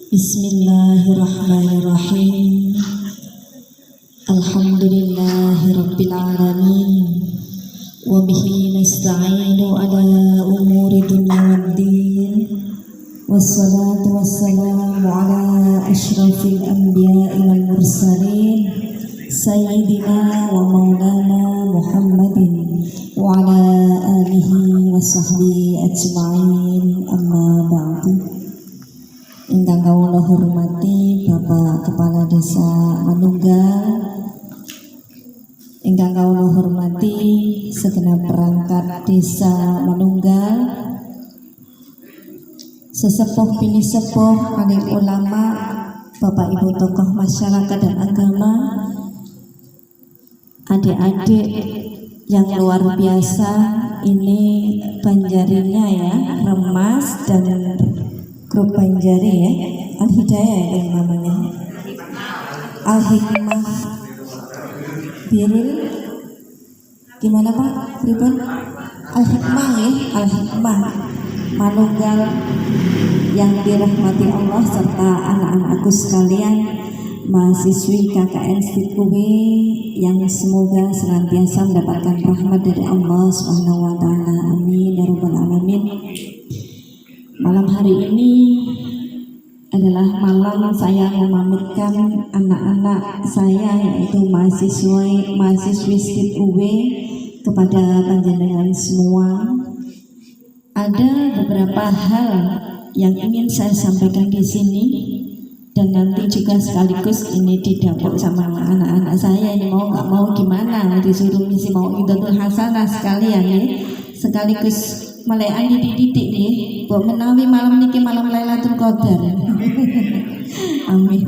Bismillahirrahmanirrahim. Alhamdulillahirabbil alamin. Wa bihi nasta'inu ala umuri dunya waddin. Wassalatu wassalamu ala asyrafil anbiya'i wal mursalin sayyidina wa maulana Muhammadin wa ala alihi wa sahbihi ajma'in, amma ba'du. Ingkang kawula hormati Bapak Kepala Desa Manunggal, ingkang kawula hormati segenap perangkat Desa Manunggal, sesepuh bini sepuh, alim ulama, Bapak Ibu tokoh masyarakat dan agama, adik-adik yang luar biasa, ini Banjarinya ya, Remas dan grup Banjari ya, Al-Hidayah ya namanya, Al-Hikmah Birul gimana Pak? Pripun? Al-Hikmah ya, Al-Hikmah Manunggal yang dirahmati Allah serta anak-anakku sekalian, mahasiswi KKN STIKUB yang semoga senantiasa mendapatkan rahmat dari Allah Subhanahu wa taala. Amin ya rabbal alamin. Malam hari ini adalah malam saya memamerkan anak-anak saya, yaitu mahasiswi STIKUB, kepada panjenengan semua. Ada beberapa hal yang ingin saya sampaikan di sini, dan nanti juga sekaligus ini didapuk sama anak-anak saya. Ini mau nggak mau gimana, disuruh misi mau Idatul Hasanah sekalian ya, sekaligus melekan didik-didik nih, buat menawi malam niki malam Lailatul Qadar. Amin.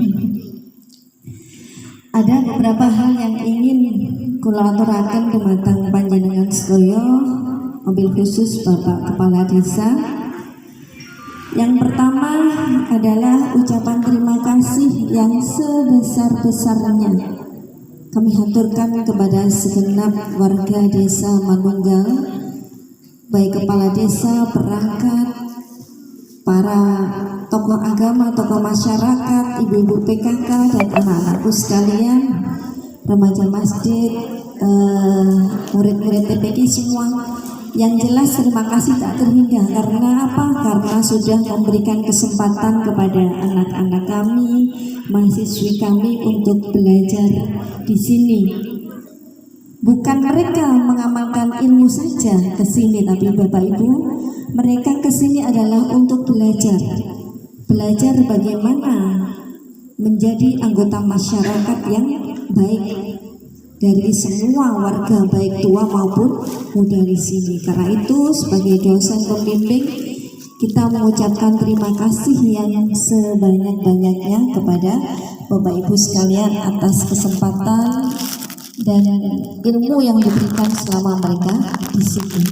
Ada beberapa hal yang ingin kula aturaken dumateng panjenengan sedaya, mobil khusus Bapak Kepala Desa. Yang pertama adalah ucapan terima kasih yang sebesar-besarnya kami haturkan kepada segenap warga Desa Manunggal, baik kepala desa, perangkat, para tokoh agama, tokoh masyarakat, ibu-ibu PKK dan anak-anakku sekalian, remaja masjid, murid-murid TPK semua. Yang jelas terima kasih tak terhingga. Karena apa? Karena sudah memberikan kesempatan kepada anak-anak kami, mahasiswi kami untuk belajar di sini. Bukan mereka mengamalkan ilmu saja ke sini, tapi Bapak Ibu, mereka ke sini adalah untuk belajar. Belajar bagaimana menjadi anggota masyarakat yang baik dari semua warga, baik tua maupun muda di sini. Karena itu sebagai dosen pembimbing, kita mengucapkan terima kasih yang sebanyak-banyaknya kepada Bapak Ibu sekalian atas kesempatan dan ilmu yang diberikan selama mereka di sini.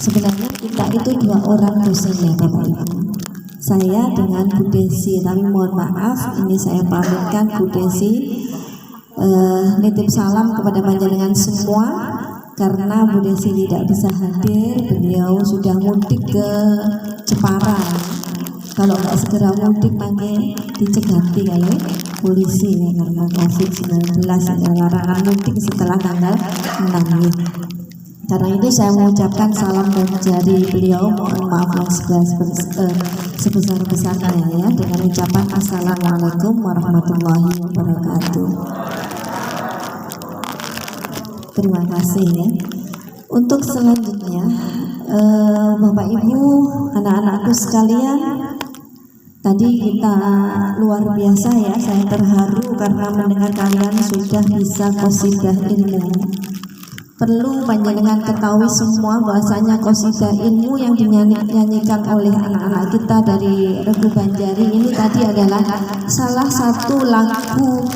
Sebenarnya kita itu 2 orang dosen ya Bapak Ibu. Saya dengan Bu Desi, tapi mohon maaf ini saya pamitkan Bu Desi, nitip salam kepada panjenengan semua karena Bu Desi tidak bisa hadir. Beliau sudah mudik ke Jepara. Kalau nggak segera mudik pakai dicegati kayak polisi nih, karena COVID-19 ada larangan mudik setelah tanggal 6 ya. Karena itu saya mengucapkan salam dari beliau, mohon maaf yang sebesar-besarnya ya, dengan ucapan Assalamualaikum warahmatullahi wabarakatuh. Terima kasih ya. Untuk selanjutnya, Bapak Ibu, anak-anakku sekalian, tadi kita luar biasa ya, saya terharu karena mendengar kalian sudah bisa qasidah ilmu. Perlu panjenengan ketahui semua bahwasanya qasidah ilmu yang dinyanyikan oleh anak-anak kita dari Regu Banjari ini tadi adalah salah satu lagu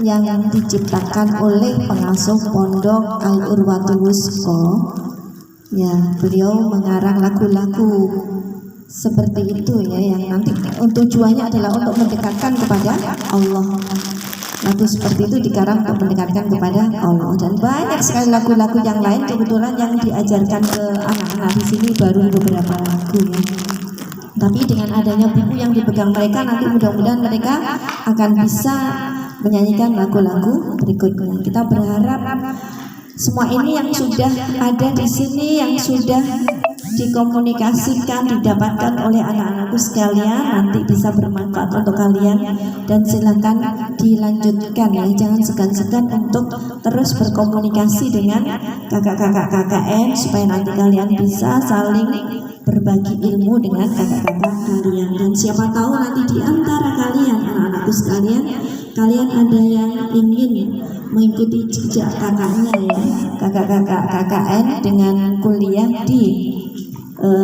yang diciptakan oleh pengasuh Pondok Al-Urwatul Wusqa. Ya, beliau mengarang lagu-lagu seperti itu ya, yang nanti tujuannya adalah untuk mendekatkan kepada Allah. Lagu seperti itu dikarang untuk mendekatkan kepada Allah, dan banyak sekali lagu-lagu yang lain kebetulan yang diajarkan ke anak-anak di sini baru beberapa lagu ya. Tapi dengan adanya buku yang dipegang mereka, nanti mudah-mudahan mereka akan bisa menyanyikan lagu-lagu berikutnya. Kita berharap semua ini yang sudah ada di sini, yang sudah dikomunikasikan, didapatkan oleh anak-anakku sekalian, nanti bisa bermanfaat untuk kalian, dan silakan dilanjutkan ya, jangan segan-segan untuk terus berkomunikasi dengan kakak-kakak KKN supaya nanti kalian bisa saling berbagi ilmu dengan kakak-kakak kalian. Dan siapa tahu nanti di antara kalian anak-anakku sekalian, kalian ada yang ingin mengikuti jejak kakaknya ya, kakak-kakak KKN dengan kuliah di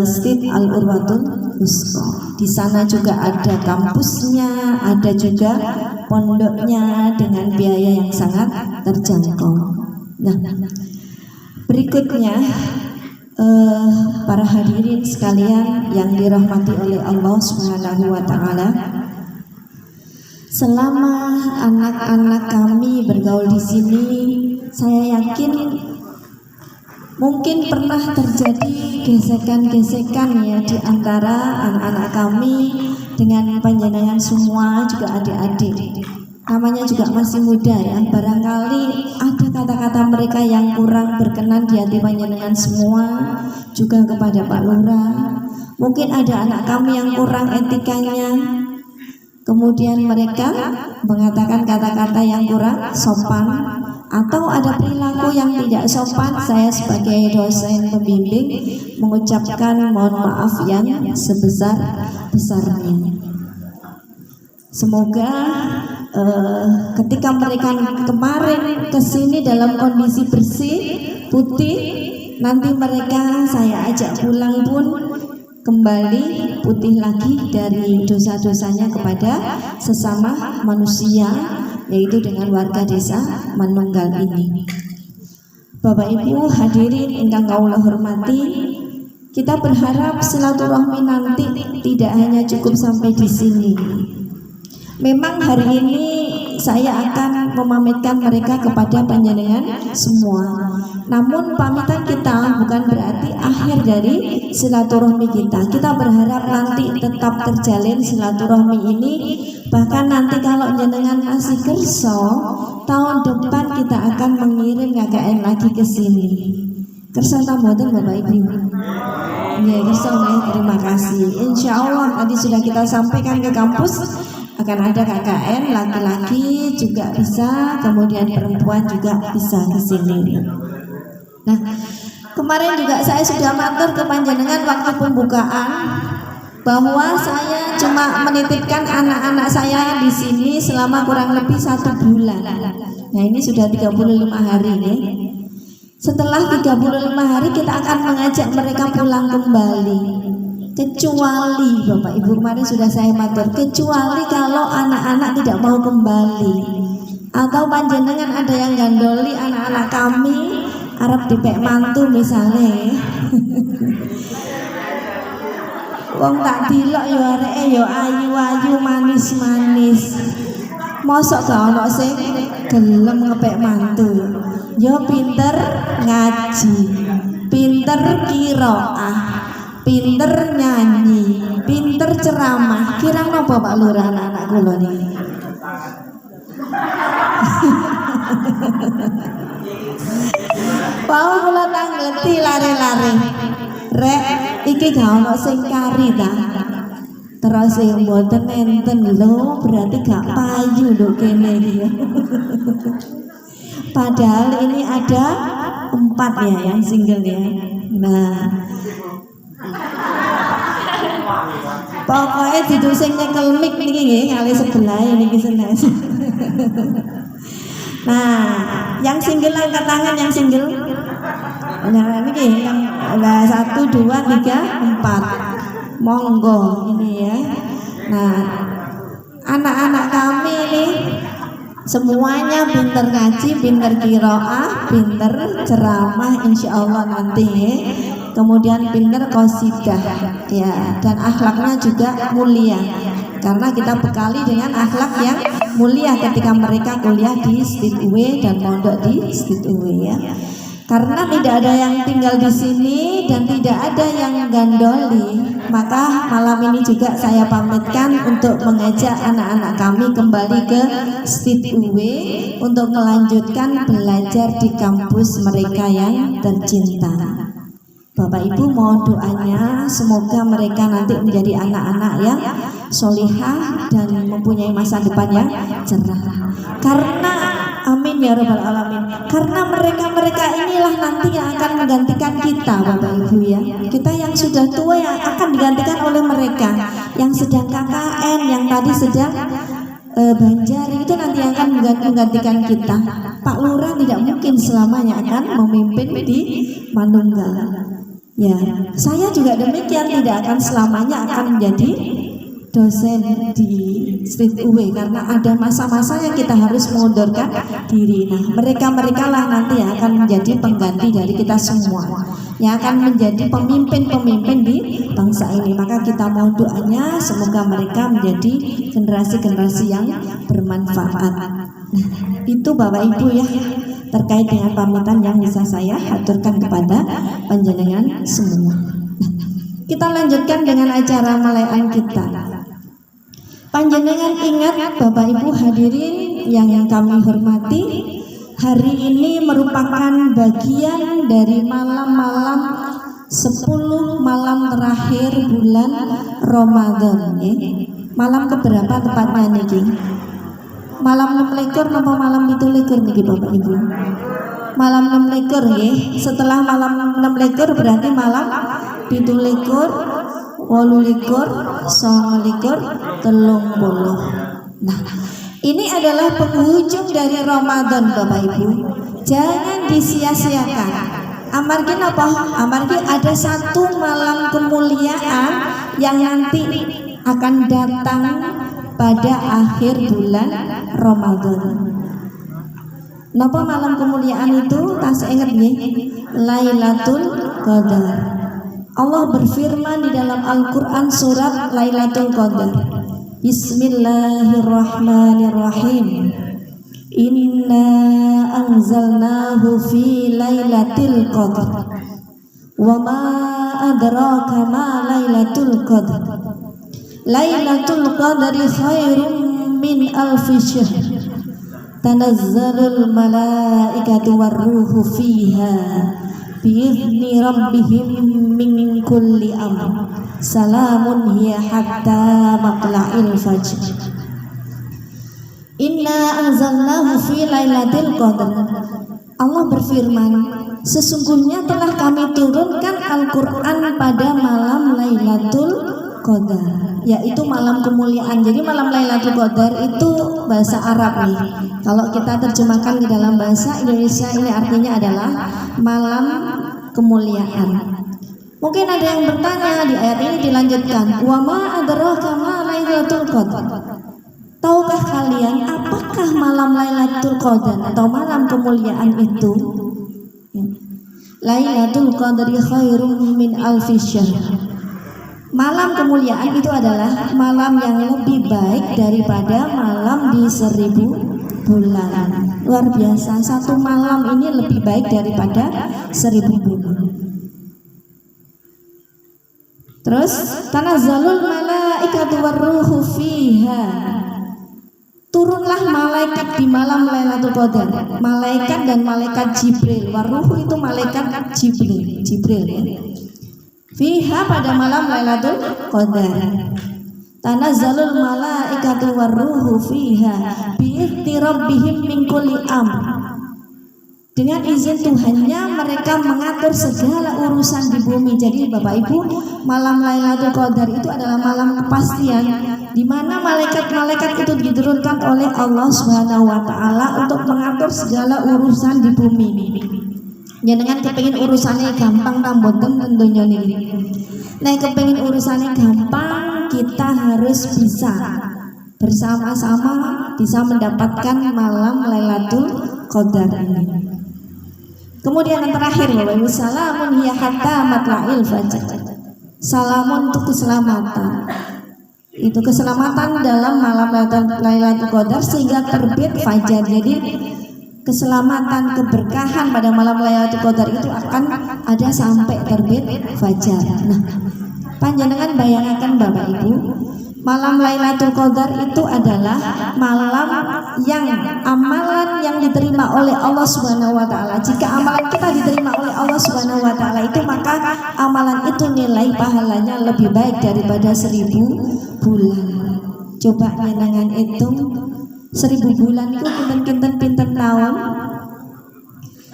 Stit Al-Urwatul Wusqa. Di sana juga ada kampusnya, ada juga pondoknya dengan biaya yang sangat terjangkau. Nah, berikutnya para hadirin sekalian yang dirahmati oleh Allah Subhanahu wa taala, selama anak-anak kami bergaul di sini, saya yakin mungkin pernah terjadi gesekan-gesekan ya di antara anak-anak kami dengan panjenengan semua, juga adik-adik. Namanya juga masih muda ya, barangkali ada kata-kata mereka yang kurang berkenan di hati panjenengan semua, juga kepada Pak Lurah. Mungkin ada anak kami yang kurang etikanya, kemudian mereka mengatakan kata-kata yang kurang sopan, atau ada perilaku yang tidak sopan. Saya sebagai dosen pembimbing mengucapkan mohon maaf yang sebesar-besarnya. Semoga ketika mereka kemarin kesini dalam kondisi bersih, putih, nanti mereka saya ajak pulang pun kembali putih lagi dari dosa-dosanya kepada sesama manusia, yaitu dengan warga desa Manunggal ini. Bapak Ibu hadirin ingkang kawula hormati, kita berharap silaturahmi nanti tidak hanya cukup sampai di sini. Memang hari ini saya akan memamitkan mereka kepada panjenengan semua. Namun pamitan kita bukan berarti akhir dari silaturahmi kita. Kita berharap nanti tetap terjalin silaturahmi ini. Bahkan nanti kalau jenengan masih kerso, tahun depan kita akan mengirim KKN lagi ke sini. Kerso tamboten Bapak Ibu. Ya, kerso ya, terima kasih. Insya Allah tadi sudah kita sampaikan ke kampus, akan ada KKN laki-laki juga bisa, kemudian perempuan juga bisa ke sini. Nah, kemarin juga saya sudah matur ke panjenengan waktu pembukaan bahwa saya cuma menitipkan anak-anak saya di sini selama kurang lebih 1 bulan. Nah, ini sudah 35 hari nih. Setelah 35 hari kita akan mengajak mereka pulang kembali. Kecuali Bapak Ibu kemarin sudah saya matur, kecuali kalau anak-anak tidak mau kembali, atau panjenengan ada yang gandoli anak-anak kami arep dipek mantu misalnya. Wong tak dilok yo areke yo ayu-ayu manis-manis. Mosok gak ono sing gelem ngepek mantu. Yo pinter ngaji, pinter qiraah, pinter nyanyi, pinter ceramah. Kirang napa Pak Lurah anak-anak kula niki? Pau kula tangleti lare-lare. Rek, iki gak ono sing kari ta. Terus sing mboten enten lho, berarti gak payu lho kene iki. Padahal ini ada 4 ya yang single ya. Nah, pokoknya duduk sing nyekel mic niki nggih kali sebelah niki senes. Nah, yang single angkat tangan, yang single. Nah, niki yang 1 2 3 4. Monggo ini ya. Nah, anak-anak kami ini semuanya pinter ngaji, pinter qiraah, pinter ceramah insya Allah nanti ya. Kemudian pinter qasidah ya, dan akhlaknya juga mulia karena kita bekali dengan akhlak yang mulia ketika mereka kuliah di Stit UW dan mondok di Stit UW ya. Karena tidak ada yang tinggal di sini dan tidak ada yang gandoli, maka malam ini juga saya pamitkan untuk mengajak anak-anak kami kembali ke Stit UW untuk melanjutkan belajar di kampus mereka yang tercinta. Bapak Ibu mohon doanya semoga mereka nanti menjadi anak-anak yang solihah dan mempunyai masa depan yang cerah. Karena amin ya rabbal alamin. Karena mereka inilah nanti yang akan menggantikan kita, Bapak Ibu ya. Kita yang sudah tua yang akan digantikan oleh mereka. Yang sedang KKN, yang tadi sedang Banjar itu nanti akan menggantikan kita. Pak Lurah tidak mungkin selamanya akan memimpin di Manunggal. Ya, saya juga demikian, tidak akan selamanya akan menjadi dosen di Stit UW karena ada masa-masa yang kita harus mengundurkan diri. Nah, mereka lah nanti yang akan menjadi pengganti dari kita semua, yang akan menjadi pemimpin-pemimpin di bangsa ini. Maka kita mohon doanya semoga mereka menjadi generasi-generasi yang bermanfaat. Nah, itu Bapak Ibu ya, terkait dengan pamitan yang bisa saya aturkan kepada panjenengan semua. Kita lanjutkan dengan acara melayan kita. Panjenengan ingat Bapak Ibu hadirin yang kami hormati, hari ini merupakan bagian dari malam-malam 10 malam terakhir bulan Ramadan ya. Malam keberapa tepatnya niki? Malam 26 napa malam 27 niki Bapak Ibu? Malam 26 ya. Setelah malam 26 berarti malam 27 28, 29, 30. Nah, ini adalah penghujung dari Ramadan Bapak Ibu. Jangan disia-siakan. Amargi apa? Amargi ada satu malam kemuliaan yang nanti akan datang pada akhir bulan Ramadan. Napa malam kemuliaan itu? Tas ingat nggih? Lailatul Qadar. Allah berfirman di dalam Al-Quran surat Lailatul Qadar. Bismillahirrahmanirrahim. Inna anzalnahu fi lailatul qadar. Wa ma adraka ma lailatul qadar. Lailatul qadari khairum min alfi syahr. Tanazzalul malaikatu warruhu fiha bi'izni rabbihim min kulli amr. Salamun hiya hatta matla'il fajr. Inna anzalnahu fi lailatul qadar. Allah berfirman, sesungguhnya telah kami turunkan Al-Quran pada malam Lailatul Qadar, yaitu malam kemuliaan. Jadi malam Lailatul Qadar itu bahasa Arab nih. Kalau kita terjemahkan ke dalam bahasa Indonesia ini artinya adalah malam kemuliaan. Mungkin ada yang bertanya di ayat ini dilanjutkan, wa ma adraka ma Lailatul Qadar. Tahukah kalian apakah malam Lailatul Qadar atau malam kemuliaan itu? Lailatul Qadri khairum min alfi syahr. Malam kemuliaan itu adalah malam yang lebih baik daripada malam di 1000 bulan. Luar biasa, satu malam ini lebih baik daripada 1000 bulan. Terus tanazzalul malaikatu warruhu fiha. Turunlah malaikat di malam Lailatul Qadar. Malaikat dan malaikat Jibril. Warruhu itu malaikat Jibril ya. Fiha pada malam Lailatul Qadar. Tanazzalul malaikatu warruhu fiha bi'izni rabbihim min kulli amr. Dengan izin Tuhannya mereka mengatur segala urusan di bumi. Jadi Bapak Ibu, malam Lailatul Qadar itu adalah malam kepastian di mana malaikat-malaikat itu diturunkan oleh Allah Subhanahu wa taala untuk mengatur segala urusan di bumi ini. Jangan kepengin urusannya gampang tamboten tentunya ini. Nah, kepengin urusannya gampang, kita harus bisa bersama-sama bisa mendapatkan malam Lailatul Qadar ini. Kemudian yang terakhir, Bapak Ibu, salamun hiya hatta matla'il fajr. Salamun untuk keselamatan. Itu keselamatan dalam malam Lailatul Qadar sehingga terbit fajar. Jadi keselamatan, keberkahan pada malam Lailatul Qadar itu akan ada sampai terbit fajar. Nah, panjenengan bayangkan Bapak Ibu, malam Lailatul Qadar itu adalah malam yang amalan yang diterima oleh Allah Subhanahu wa taala. Jika amalan kita diterima oleh Allah Subhanahu wa taala itu, maka amalan itu nilai pahalanya lebih baik daripada 1000 bulan. Coba nyenengan hitung 1000 bulan itu pinten tahun.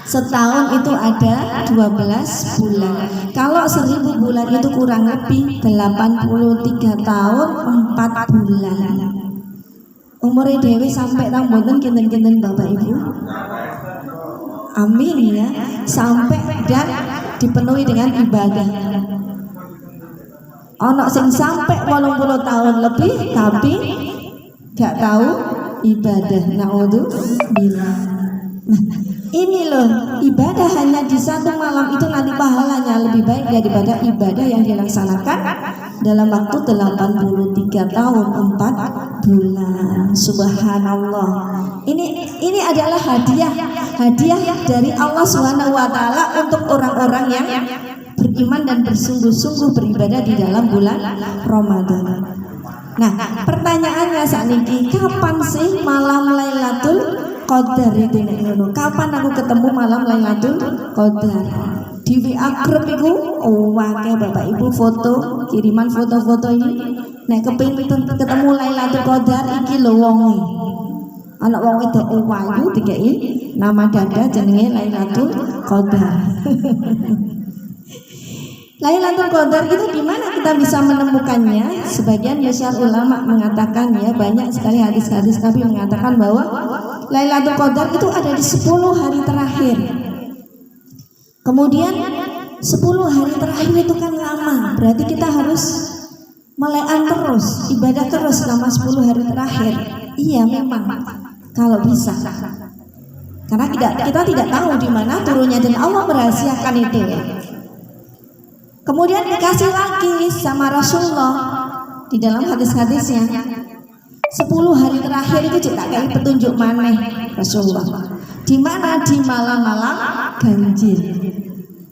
Setahun itu ada 12 bulan. Kalau 1000 bulan itu kurang lebih 83 tahun 4 bulan. Umurnya dewi sampai tahun boten kinten-kinten Bapak Ibu. Amin ya. Sampai dan dipenuhi dengan ibadah. Ono sing sampai 80 tahun lebih tapi gak tahu ibadah. Naudzubillah. Nah, ini loh, ibadah hanya di satu malam itu nanti pahalanya lebih baik daripada ibadah yang dilaksanakan dalam waktu 83 tahun 4 bulan. Subhanallah. Ini adalah hadiah dari Allah Subhanahu wa taala untuk orang-orang yang beriman dan bersungguh-sungguh beribadah di dalam bulan Ramadan. Nah, pertanyaannya saat ini, kapan sih malam Lailatul Qadar itu nek ngono? Kapan aku ketemu malam Lailatul Qadar? Di WA grup iku akeh Bapak Ibu foto, kiriman foto-foto ini. Nek kepengin ketemu Lailatul Qadar iki lho wonge. Anak wong wedok wayu dikeki nama dada jenenge Lailatul Qadar. Lailatul Qadar itu di mana kita bisa menemukannya? Sebagian besar ulama mengatakan ya, banyak sekali hadis-hadis Nabi mengatakan bahwa Lailatul Qadar itu ada di 10 hari terakhir. Kemudian 10 hari terakhir itu kan lama, berarti kita harus melean terus, ibadah terus selama 10 hari terakhir. Iya memang, kalau bisa. Karena kita tidak tahu di mana turunnya dan Allah merahasiakan itu ya. Kemudian dikasih lagi sama Rasulullah di dalam hadis-hadisnya 10 hari terakhir itu juga kayak petunjuk maneh Rasulullah. Di mana? Di malam-malam ganjil.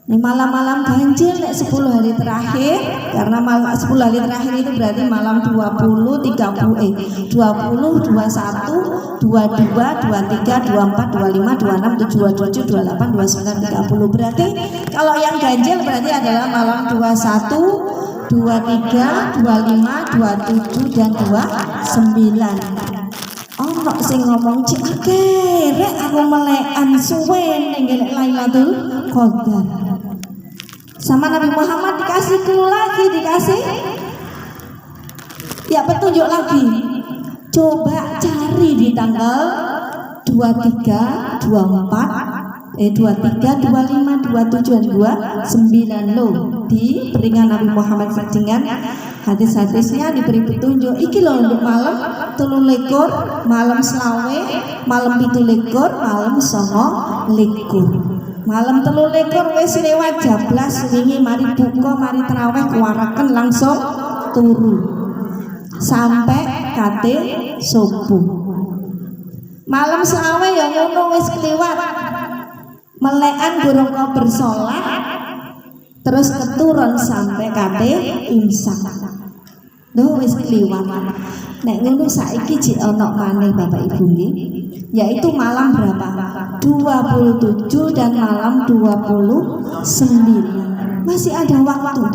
Ini malam-malam ganjil nek 10 hari terakhir, karena 10 hari terakhir itu berarti malam 20, 30, 20, 21, 22, 23, 24, 25, 26, 27, 28, 29, 30. Berarti kalau yang ganjil berarti adalah malam 21, 23, 25, 27 dan 29. Ono sing ngomong cik akhirnya aku melekan suwe ning Lailatul Qadar. Sama Nabi Muhammad dikasih ya petunjuk lagi. Coba cari di tanggal 23, 24, 23, 25, 27 dan 29 loh. Di peringatan Nabi Muhammad dengan hadis-hadisnya diberi petunjuk. Iki loh untuk malam 23, malam selawe, malam 17, malam 29. Malam 23 wis lewat jablas wingi mari buka mari tarawih kuwaraken langsung turu sampai kate subuh. Malam selawe ya ngono wis kliwat melekan burung kok bersolat terus keturun sampai kate imsak. Lho wis kliwat. Nek ngono saiki jek ana maneh Bapak Ibu nggih, yaitu malam berapa? 27 dan malam 29. Masih ada waktu.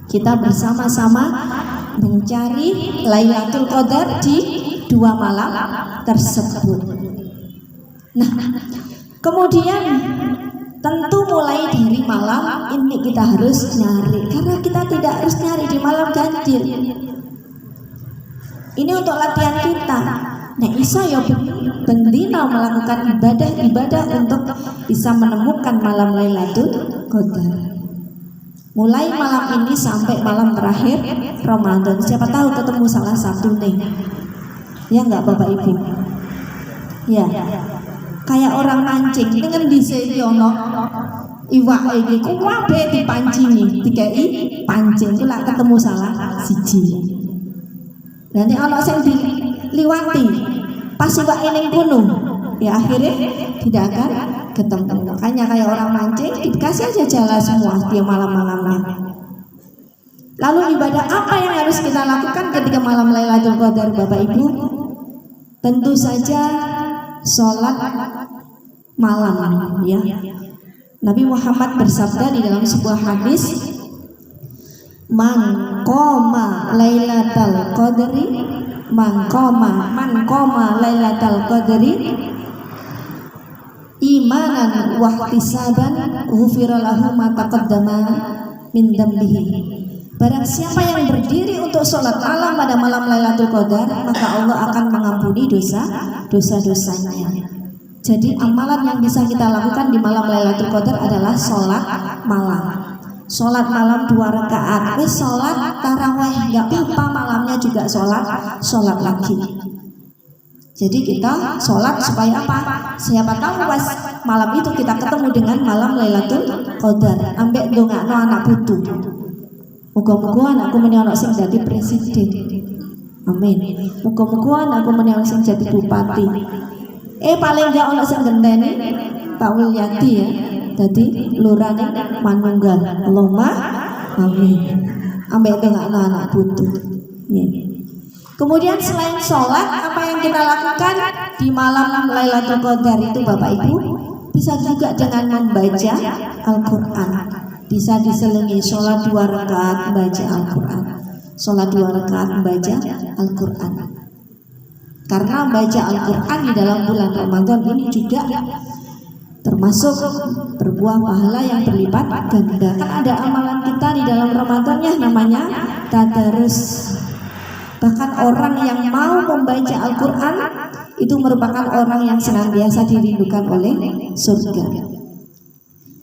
Kita bersama-sama mencari Lailatul Qadar di 2 malam tersebut. Nah, kemudian tentu mulai dari malam ini kita harus nyari, karena kita tidak harus nyari di malam ganjil. Ini untuk latihan kita. Nah, isa ya bendina melakukan ibadah untuk bisa menemukan malam Lailatul Qadar. Mulai malam ini sampai malam terakhir Ramadan. Siapa tahu ketemu salah satu nih. Ya enggak Bapak Ibu? Ya. Kayak orang mancing dengan dhisik ono iwak iki kuwabe dipancingi, dikei pancing ku lak ketemu salah siji. Nanti ono sing diliwati pas iwak ning kono ya akhirnya tidak akan ketemu. Makanya kayak orang mancing dikasih aja jala semua dia malam-malamnya. Lalu ibadah apa yang harus kita lakukan ketika malam Lailatul Qadar Bapak Ibu? Tentu saja sholat malam ya. Nabi Muhammad bersabda di dalam sebuah hadis, man qoma lailatal qadri man qoma lailatal qadri imanan wa ihtisaban ghufira lahu ma taqaddama min dambihi. Barang siapa yang berdiri untuk sholat malam pada malam Lailatul Qadar, maka Allah akan mengampuni dosa-dosanya. Jadi amalan yang bisa kita lakukan di malam Lailatul Qadar adalah sholat malam. Sholat malam 2 rakaat. Sholat taraweh nggak apa-apa, malamnya juga sholat lagi. Jadi kita sholat supaya apa? Siapa tahu pas malam itu kita ketemu dengan malam Lailatul Qadar. Ambek ndongakno anak putu. Muga-muga anakku menyolok sing jadi presiden. Amin. Muga-muga anakku menyolok sing jadi bupati. Paling gak ono sing genteni Pak Wilyati ya. Dadi lurane manunggal. Allahumma amin. Ambek ndongakno anak putu. Kemudian selain sholat, apa yang kita lakukan di malam Lailatul Qadar itu Bapak Ibu? Bisa juga dengan membaca Al-Quran. Bisa diselingi sholat 2 rakaat baca Al-Quran. Sholat 2 rakaat baca Al-Quran. Karena baca Al-Quran di dalam bulan Ramadan ini juga termasuk berbuah pahala yang berlipat ganda. Kan ada amalan kita di dalam Ramadannya namanya tadarus. Bahkan orang yang mau membaca Al-Quran itu merupakan orang yang senantiasa dirindukan oleh surga.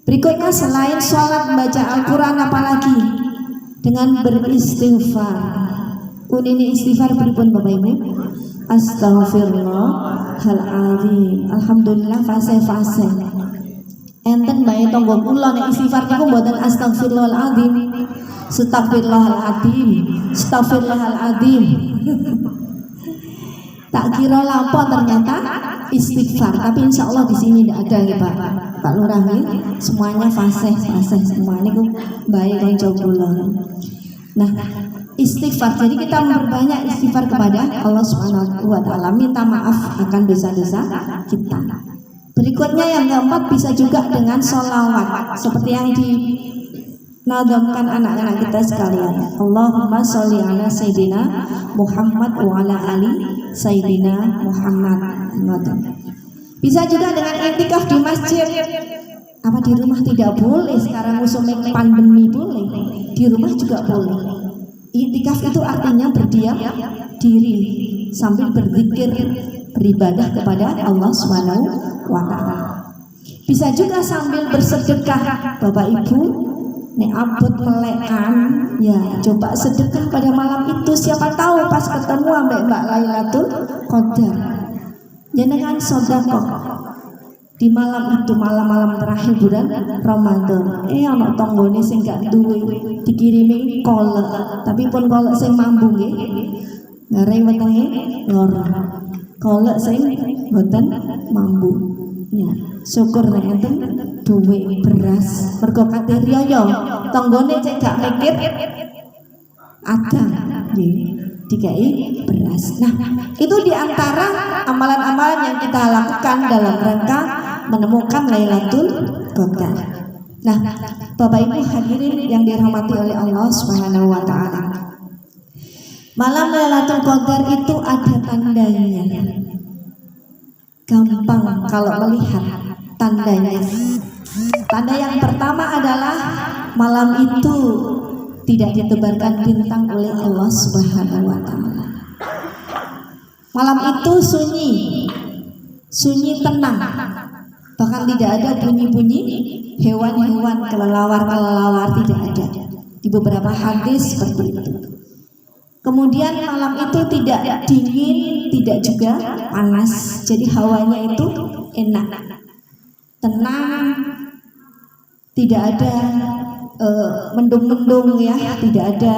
Berikutnya selain sholat membaca Al-Quran apalagi? Dengan beristighfar. Ini istighfar beripun Bapak Ibu? Astaghfirullahaladzim. Alhamdulillah fase-fase. Enten bae tonggo kula nek istighfar niku mboten astaghfirullahaladzim. Astagfirullahaladzim. Tak kira lapor ternyata istighfar. Tapi insya Allah di sini tidak ada ya Pak Lurah. Semuanya fase semuanya itu baik konco kula. Nah, istighfar. Jadi kita memperbanyak istighfar kepada Allah Subhanahu wa taala, minta maaf akan dosa-dosa kita. Berikutnya yang keempat bisa juga dengan sholawat seperti yang dinadamkan anak-anak kita sekalian. Allahumma sholli ala sayyidina Muhammad wa ala ali sayyidina Muhammad. Bisa juga dengan iktikaf di masjid. Apa di rumah tidak boleh? Sekarang musim pandemi boleh. Di rumah juga boleh. Iktikaf itu artinya berdiam diri sambil berzikir, beribadah kepada Allah Subhanahu wa taala. Bisa juga sambil bersedekah Bapak Ibu. Nek abot melekan ya coba sedekah pada malam itu, siapa tahu pas ketemu ambek Mbak Lailatul Qadar. Jenengan sedekah di malam itu, malam-malam terakhir bulan Ramadan. Ana tanggane sing gak duwe dikirimi kolek, tapi pun kolek sing mambu nggih. Ngareng wetenge loro. Kolek sing mboten mambu. Ya, syukur nek enten duwe beras. Mergo kate riyo tanggane cek gak mikir ada nggih dikai beras. Nah, itu diantara amalan-amalan yang kita lakukan dalam rangka menemukan Lailatul Qadar. Nah, Bapak Ibu hadirin yang dirahmati oleh Allah Subhanahu wa taala. Malam Lailatul Qadar itu ada tandanya. Gampang kalau melihat tandanya. Tanda yang pertama adalah malam itu tidak ditebarkan bintang oleh Allah Subhanahu wa taala. Malam itu sunyi tenang. Bahkan tidak ada bunyi-bunyi hewan-hewan kelelawar tidak ada. Di beberapa hadis seperti itu. Kemudian malam itu tidak dingin, tidak juga panas. Jadi hawanya itu enak, tenang, tidak ada mendung-mendung ya, tidak ada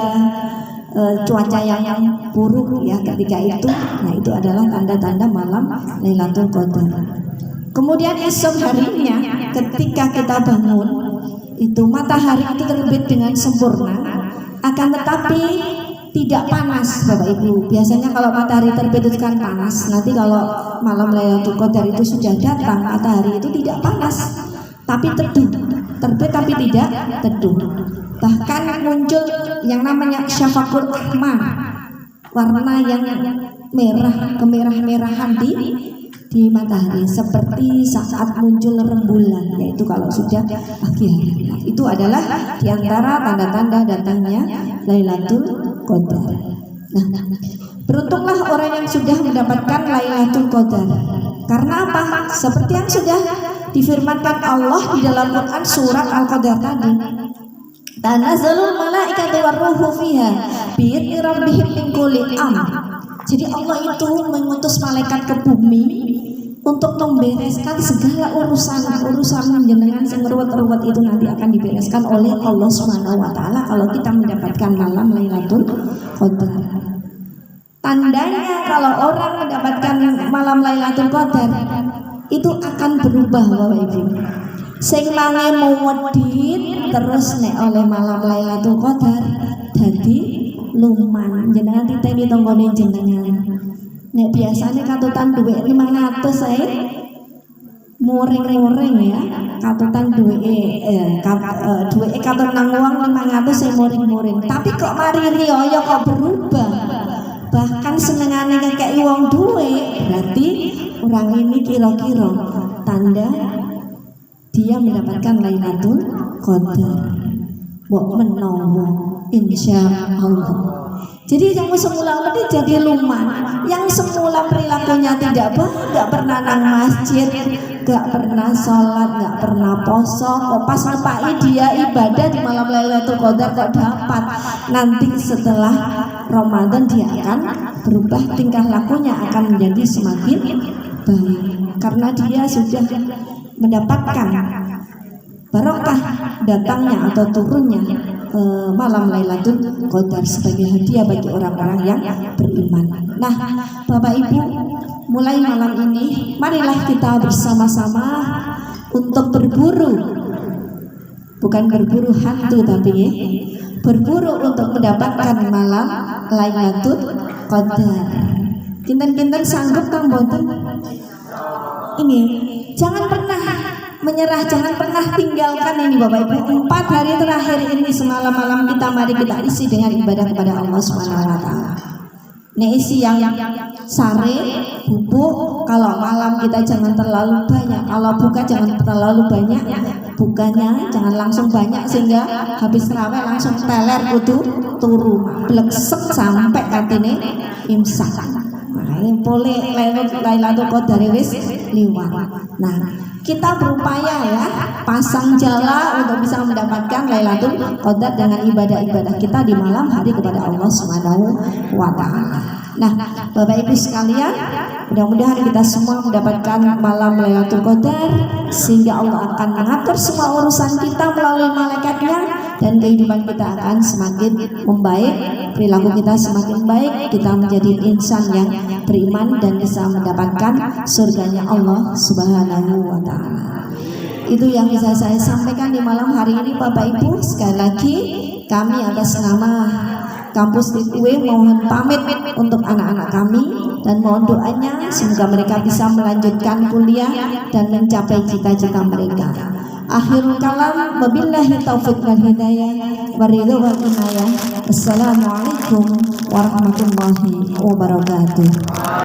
cuaca yang buruk ya ketika itu. Nah, itu adalah tanda-tanda malam Lailatul Qadar. Kemudian esok harinya ketika kita bangun itu matahari itu terbit dengan sempurna, akan tetapi tidak panas Bapak Ibu. Biasanya kalau matahari terbit itu kan panas. Nanti kalau malam Lailatul Qadar itu sudah datang, matahari itu tidak panas, tapi teduh. Terbit tapi tidak teduh. Bahkan muncul yang namanya syafaqul ahmar, warna yang merah, kemerah-merahan di matahari, seperti saat muncul rembulan, yaitu kalau sudah pagi hari. Nah, itu adalah diantara tanda-tanda datangnya Lailatul Qadar. Nah, beruntunglah orang yang sudah mendapatkan Lailatul Qadar. Karena apa? Seperti yang sudah difirmankan Allah di dalam Quran surat Al-Qadar tadi. Tanazzalul malaikatu warruhu fiha bi'izni rabbihim min kulli amr. Jadi Allah itu mengutus malaikat ke bumi untuk membereskan segala urusan jenengan sing ruwet-ruwet itu nanti akan dibereskan oleh Allah Subhanahu wa taala kalau kita mendapatkan malam Lailatul Qadar. Tandanya kalau orang mendapatkan malam Lailatul Qadar itu akan berubah Bapak Ibu. Sing mange muwedit terus nek oleh malam Lailatul Qadar dadi luman. Jenengan titeni tanggane jenengan. Nek biasanya katutan duit 500 saya muring-muring ya, katutan duit katut nang uang 500 saya muring-muring. Tapi kok mari riyo kok berubah. Bahkan senengane kakek uang duit, berarti orang ini kira-kira tanda dia mendapatkan Lailatul Qadar. Mbok menawa insyaallah. Jadi yang semula ini jadi luman, yang semula perilakunya tidak pernah nang masjid, gak pernah sholat, gak pernah poso, kok pas nepai dia ibadah di malam Lailatul Qadar kok dapat. Nanti setelah Ramadan dia akan berubah, tingkah lakunya akan menjadi semakin baik karena dia sudah mendapatkan barokah datangnya atau turunnya malam Lailatul Qadar sebagai hadiah bagi orang-orang yang beriman. Nah, Bapak Ibu, mulai malam ini marilah kita bersama-sama untuk berburu, bukan berburu hantu tapi ya, berburu untuk mendapatkan malam Lailatul Qadar. Kinten-kinten sanggup kang boten? Ini jangan pernah menyerah, jangan pernah tinggalkan ini Bapak Ibu. 4 hari terakhir ini semalam malam kita mari kita isi dengan ibadah kepada Allah Subhanahu wa taala. Isi yang sare, bubuk, kalau malam kita jangan terlalu banyak, kalau buka jangan terlalu banyak, bukanya jangan langsung banyak sehingga habis terawih langsung teler kudu turu, bleksek sampai katene imsak. Nah, ini boleh Lailatul Qadar wis liwat. Nah, kita berupaya ya pasang jala untuk bisa mendapatkan Lailatul Qadar dengan ibadah-ibadah kita di malam hari kepada Allah Subhanahu wa taala. Nah, Bapak Ibu sekalian, mudah-mudahan kita semua mendapatkan malam Lailatul Qadar sehingga Allah akan mengatur semua urusan kita melalui malaikatnya dan kehidupan kita akan semakin membaik, perilaku kita semakin baik, kita menjadi insan yang beriman dan bisa mendapatkan surganya Allah Subhanahu wa taala. Itu yang bisa saya sampaikan di malam hari ini Bapak Ibu. Sekali lagi kami atas nama Kampus IPW mohon pamit untuk anak-anak kami dan mohon doanya semoga mereka bisa melanjutkan kuliah dan mencapai cita-cita mereka. Akhirul kalam, wabillahi taufiq wal hidayah, waridho wal inayah. Assalamualaikum warahmatullahi wabarakatuh.